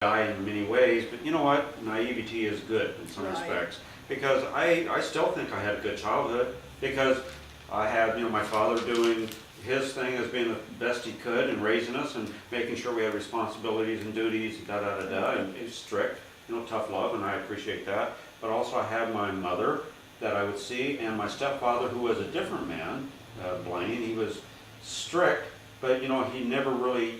guy in many ways, but you know what? Naivety is good in some respects, because I still think I had a good childhood, because I had, my father doing his thing as being the best he could and raising us and making sure we had responsibilities and duties, and he's strict, tough love, and I appreciate that. But also I had my mother that I would see, and my stepfather, who was a different man, Blaine. He was strict, but he never really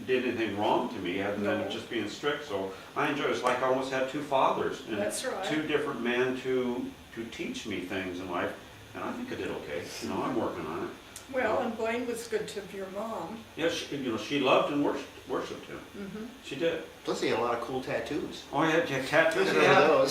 did anything wrong to me other than just being strict. So I enjoy it. It's like I almost had two fathers and That's right. two different men to teach me things in life, and I think I did okay. I'm working on it. Well, and Blaine was good to your mom. Yeah, she loved and worshipped him. Mm-hmm. She did. Plus he had a lot of cool tattoos. Oh, he had tattoos.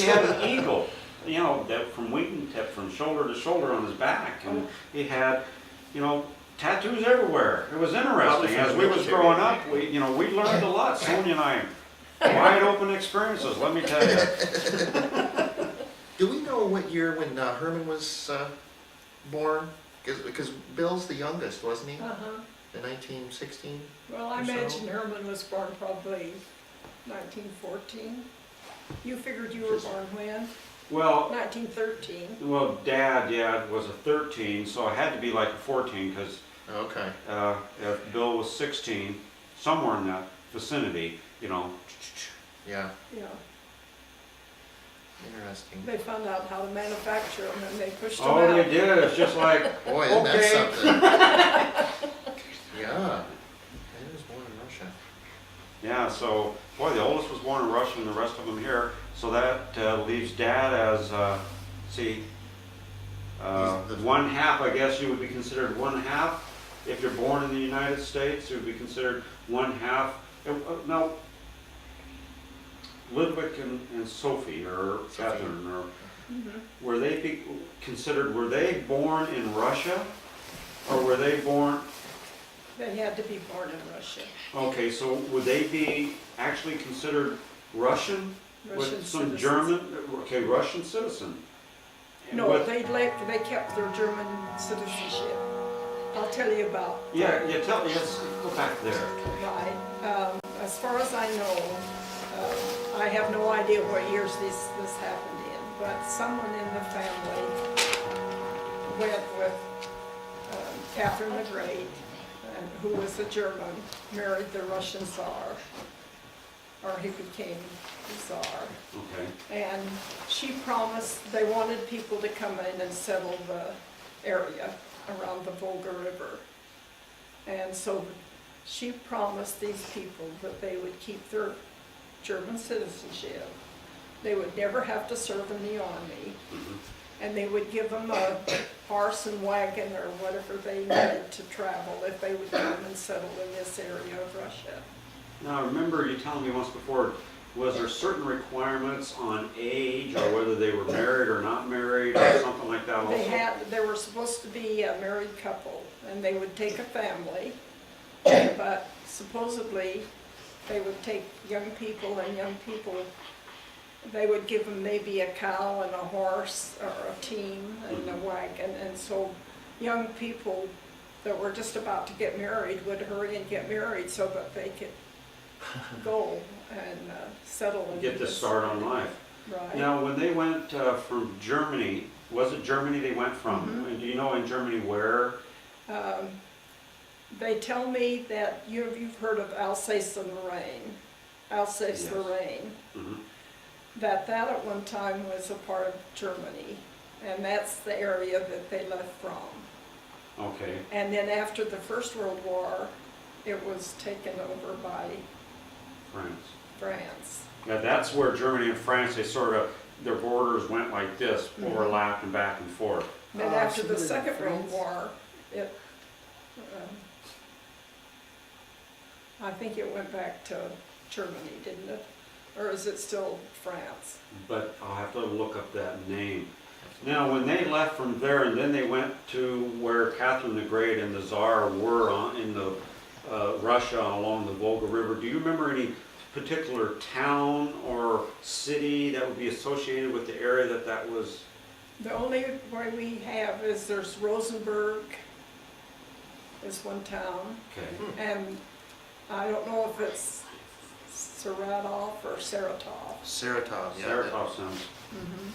He had an eagle, that from wingtip, from shoulder to shoulder on his back, and he had, tattoos everywhere. It was interesting. As we was growing up, we learned a lot. Sonia and I, wide open experiences, let me tell you. Do we know what year when Herman was born? Because Bill's the youngest, wasn't he? Uh-huh. In 1916? Well, I imagine Herman was born probably 1914. You figured you were born when? Well, 1913. Well, Dad, was a 13, so I had to be like a 14, because Okay. if Bill was 16, somewhere in that vicinity, Yeah. Yeah. Interesting. They found out how to manufacture them and they pushed them Oh, out. they did. It's just like, Boy, isn't that okay. something? Yeah. He was born in Russia. Yeah, so, boy, the oldest was born in Russia and the rest of them here. So that leaves Dad as, one half, I guess you would be considered one half. If you're born in the United States, you would be considered one half. Now, Ludwig and Sophie, or Catherine, or were they born in Russia, or were they born? They had to be born in Russia. Okay, so would they be actually considered Russian? Russian With some citizens. German, Russian citizen? No, With- they kept their German citizenship. I'll tell you about. Let's go back there. Right. As far as I know, I have no idea what years this happened in, but someone in the family went with Catherine the Great, who was a German, married the Russian Tsar, or he became the Tsar. Okay. And she promised, they wanted people to come in and settle the area around the Volga River. And so she promised these people that they would keep their German citizenship. They would never have to serve in the army. And they would give them a horse and wagon or whatever they needed to travel if they would come and settle in this area of Russia. Now, remember you telling me once before, was there certain requirements on age, or whether they were married or not married, or something like that also? They were supposed to be a married couple, and they would take a family, but supposedly they would take young people, they would give them maybe a cow and a horse or a team and a wagon, and so young people that were just about to get married would hurry and get married so that they could go and settle in Get the start on life. Right. Now, when they went from Germany, was it Germany they went from? And do you know in Germany where? They tell me that you've heard of Alsace-Lorraine, Alsace-Lorraine, that at one time was a part of Germany, and that's the area that they left from. Okay. And then after the First World War, it was taken over by France. Yeah, that's where Germany and France, their borders went like this, overlapped and back and forth. Then after the so Second World France? War, I think it went back to Germany, didn't it? Or is it still France? But I'll have to look up that name. Now, when they left from there and then they went to where Catherine the Great and the Tsar were in the Russia along the Volga River, do you remember any particular town or city that would be associated with the area that was? The only way we have is there's Rosenberg is one town, Okay. and I don't know if it's Saratov or Saratov. Saratov, yeah. Saratov sounds. Mhm.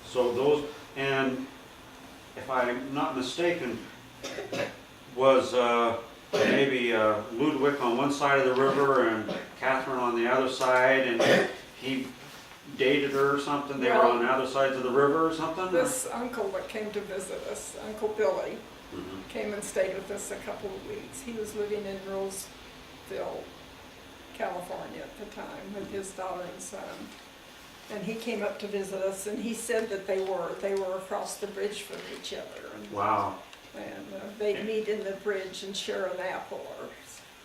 So those, and if I'm not mistaken, was maybe Ludwig on one side of the river and Catherine on the other side, and he dated her or something? They were Well, on the other sides of the river or something? or- This uncle that came to visit us, Uncle Billy, Mhm. came and stayed with us a couple of weeks. He was living in Roseville, California at the time with his daughter and son. And he came up to visit us, and he said that they were across the bridge from each other. Wow. And they'd meet in the bridge and share an apple or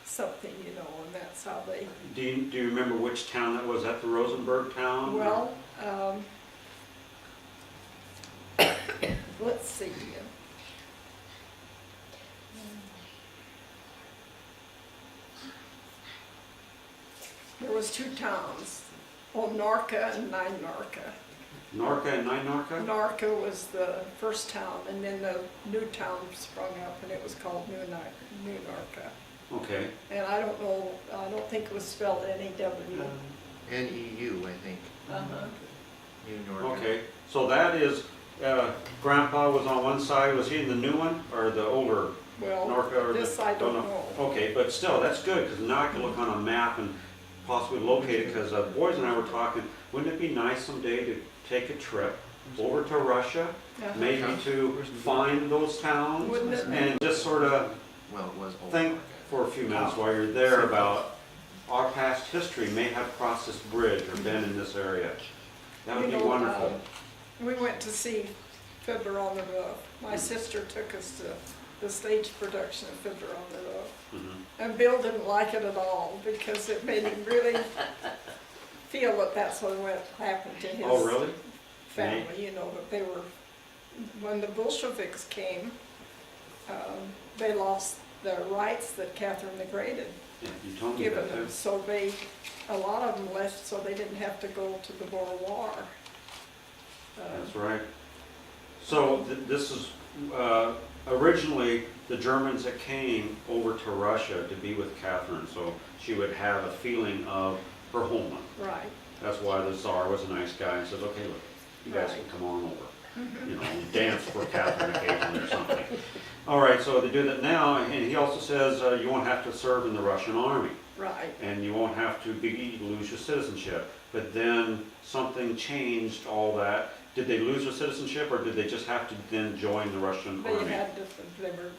something, you know, and that's how they, Do you remember which town that was? At the Rosenberg town? well, let's see. There was two towns, Narca and Nine-Narca. Norca and Nine-Norca? Narca was the first town, and then the new town sprung up, and it was called New Narca. Okay. And I don't know, I don't think it was spelled N-E-W. NEU, I think. Uh-huh. New Norca. Okay, so that is, Grandpa was on one side, was he in the new one, or the older Well, Norca? Or this the, I don't know. Okay, but still, that's good, because now I can look on a map and possibly locate it, because boys and I were talking, wouldn't it be nice someday to take a trip over to Russia, Uh-huh. maybe to find those towns, Wouldn't it? and just sort of Well, it was Old think Norca. for a few minutes while you're there about our past history may have crossed this bridge or been in this area. That would You be know, wonderful. We went to see Fiddler on the Roof. My sister took us to the stage production of Fiddler on the Roof. Mhm. And Bill didn't like it at all because it made him really feel that that's what happened to his Oh, really? family, you know, that they were, when the Bolsheviks came, they lost the rights that Catherine the Great had Yeah, you told me given that them. too. So a lot of them left so they didn't have to go to the Boer War. That's right. So this is, originally, the Germans that came over to Russia to be with Catherine, so she would have a feeling of her homeland. Right. That's why the Tsar was a nice guy and said, okay, look, you guys can Right. come on over. You know, dance for Catherine occasionally or something. All right, so they do that now, and he also says you won't have to serve in the Russian army, Right. and you won't have to lose your citizenship. But then something changed all that. Did they lose their citizenship, or did they just have to then join the Russian They army? had to, they were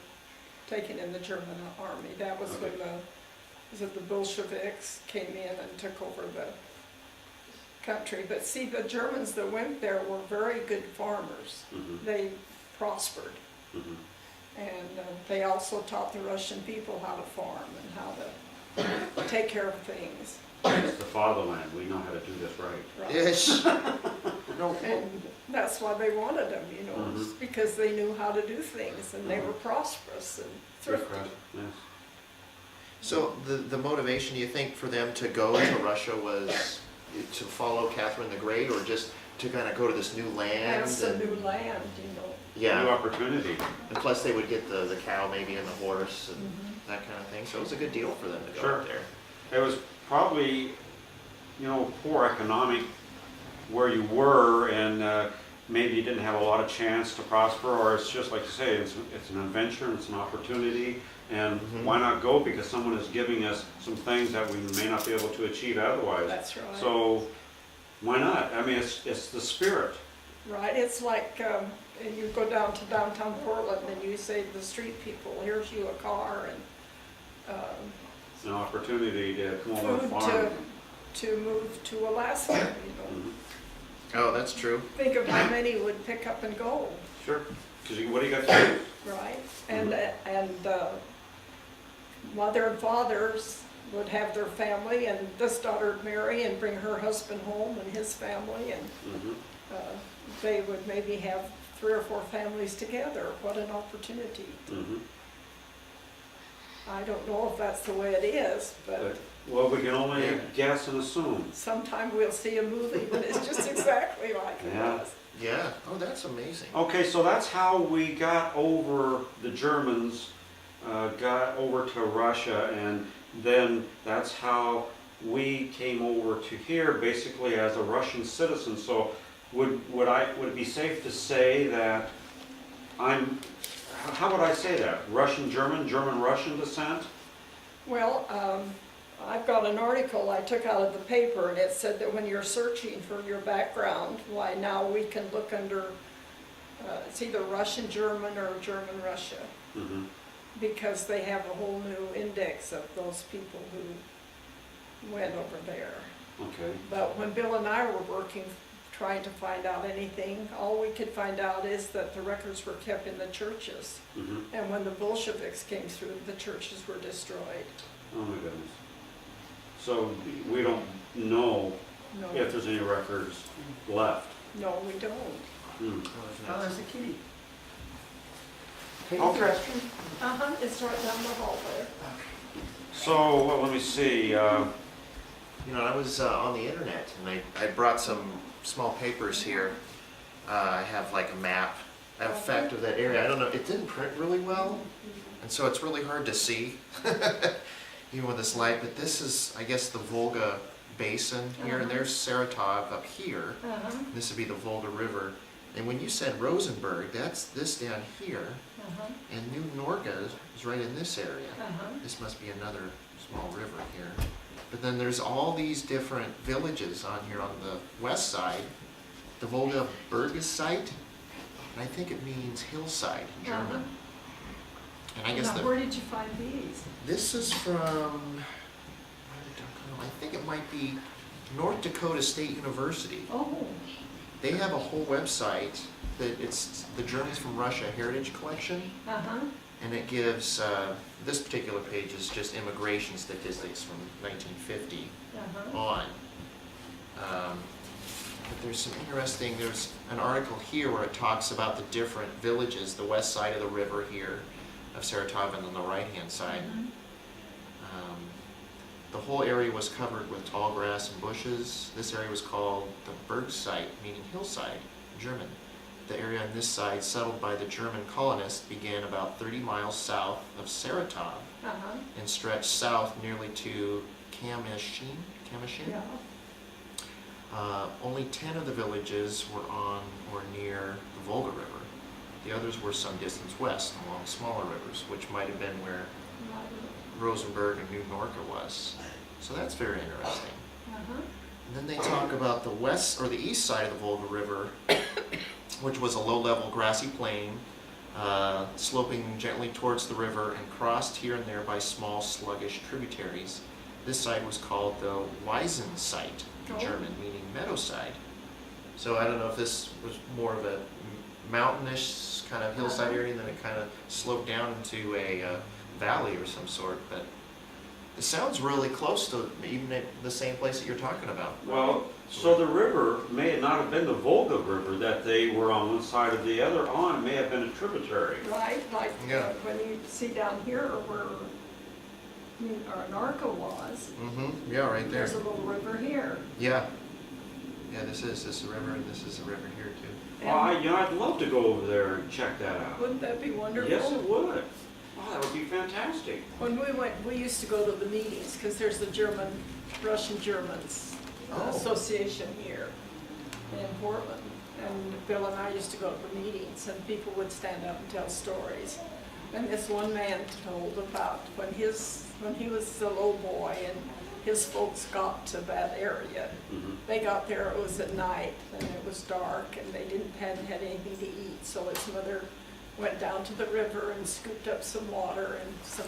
taken in the German army. That was when the Bolsheviks came in and took over the country. But see, the Germans that went there were very good farmers. Mhm, They prospered. mhm. And they also taught the Russian people how to farm and how to take care of things. It's the fatherland. We know how to do this right. Right? Yes. No, And that's why they wanted them, you know, Mhm. because they knew how to do things and they were prosperous and thrifty. Yes. so the motivation, you think, for them to go to Russia was to follow Catherine the Great, or just to kind of go to this new land? That's a and- new land, you know. New Yeah, opportunity. and plus they would get the cow maybe and the horse and that kind of thing, so it was a good deal for them to go Sure. up there. It was probably, you know, poor economic where you were, and maybe you didn't have a lot of chance to prosper, or it's just like you say, it's an adventure, it's an opportunity, and Mhm. why not go? Because someone is giving us some things that we may not be able to achieve otherwise. That's right. So, why not? I mean, it's the spirit. Right, it's like, and you go down to downtown Portland and you say to the street people, here's you a car and It's an opportunity to come over and food farm. to move to Alaska, you know. Mhm. Oh, that's true. Think of how many would pick up and go, Sure. Because what do you got to do? right? And mother and fathers would have their family, and this daughter would marry and bring her husband home and his family, and Mhm. they would maybe have 3 or 4 families together. What an opportunity. Mhm. I don't know if that's the way it is, but But, well, we can only Yeah. guess and assume. sometime we'll see a movie that is just exactly like it Yeah. was. Yeah, oh, that's amazing. Okay, so that's how we got over, the Germans got over to Russia, and then that's how we came over to here basically as a Russian citizen. So would it be safe to say that how would I say that? Russian German, German Russian descent? Well, I've got an article I took out of the paper, and it said that when you're searching for your background, why now we can look under, it's either Russian German or German Russia, Mm-hmm. because they have a whole new index of those people who went over there. Okay. But when Bill and I were working, trying to find out anything, all we could find out is that the records were kept in the churches. Mm-hmm. And when the Bolsheviks came through, the churches were destroyed. Oh my goodness. So we don't know No, if there's any records left. no, we don't. Hmm. Oh, there's a kitty. Okay. It's right down the hall there. So, well, let me see. You know, I was on the internet and I brought some small papers here. I have like a map, I have a fact of that area. I don't know, it didn't print really well, and so it's really hard to see, even with this light. But this is, I guess, the Volga Basin here, and there's Saratov up here. This would be the Volga River. And when you said Rosenberg, that's this down here, and New Norga is right in this area. This must be another small river here. But then there's all these different villages on here on the west side. The Volga Berg site, and I think it means hillside in German. And I guess Now, where did you find these? this is from, I think it might be North Dakota State University. Oh, They have a whole website that it's the Germans from Russia Heritage Collection, and it gives, this particular page is just immigration statistics from 1950 on. But there's some interesting, there's an article here where it talks about the different villages, the west side of the river here of Saratov and on the right-hand side. The whole area was covered with tall grass and bushes. This area was called the Bergsite, meaning hillside, German. The area on this side, settled by the German colonists, began about 30 miles south of Saratov and stretched south nearly to Kamyshin. yeah. Only 10 of the villages were on or near the Volga River. The others were some distance west along smaller rivers, which might have been where Rosenberg and New Norka was. So that's very interesting. And then they talk about the west or the east side of the Volga River, which was a low-level grassy plain, sloping gently towards the river and crossed here and there by small, sluggish tributaries. This side was called the Wiesen site in German, meaning meadow side. So I don't know if this was more of a mountainous kind of hillside area, and then it kind of sloped down into a valley or some sort, but it sounds really close to even at the same place that you're talking about. Well, so the river may not have been the Volga River that they were on one side or the other on, it may have been a tributary. Right, like Yeah. when you see down here where Narca was, Yeah, right there. there's a little river here. Yeah. Yeah, this is a river, and this is a river here too. Well, I'd love to go over there and check that out. Wouldn't that be wonderful? Yes, it would. Oh, that would be fantastic. When we went, we used to go to the meetings, because there's the Russian Germans Oh. Association here in Portland. And Bill and I used to go to the meetings, and people would stand up and tell stories. And this one man told about when he was a little boy and his folks got to that area. They got there, it was at night, and it was dark, and they hadn't had anything to eat, so his mother went down to the river and scooped up some water and some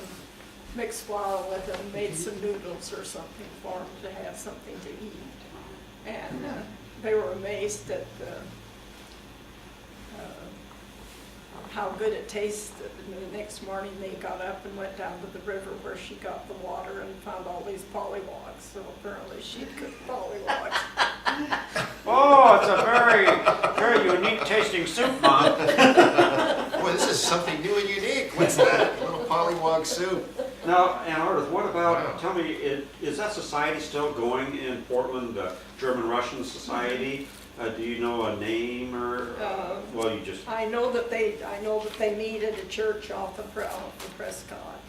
mixed flour with it and made some noodles or something for him to have something to eat. And they were amazed at how good it tasted. And the next morning they got up and went down to the river where she got the water and found all these pollywogs. So apparently she'd cook pollywogs. Oh, it's a very, very unique tasting soup, Mom. Boy, this is something new and unique. What's that? A little pollywog soup. Now, and Ardith, what about, Wow. tell me, is that society still going in Portland, the German-Russian Society? Do you know a name or, well, you just, I know that they meet at a church off the Prescott.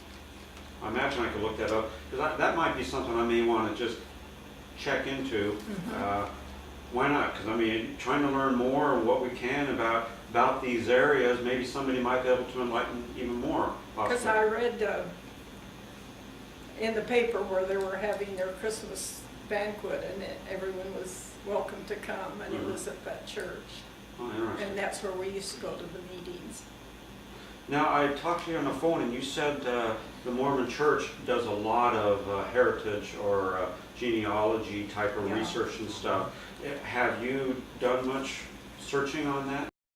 I imagine I could look that up, because that might be something I may want to just check into. Mhm. Why not? Because I mean, trying to learn more what we can about these areas, maybe somebody might be able to enlighten even more. Because Possibly. I read in the paper where they were having their Christmas banquet, and everyone was welcome to come, and it Mhm. was at that church. Oh, interesting. And that's where we used to go to the meetings. Now, I talked to you on the phone, and you said the Mormon Church does a lot of heritage or genealogy type of Yeah. research and stuff. Have you done much searching on that?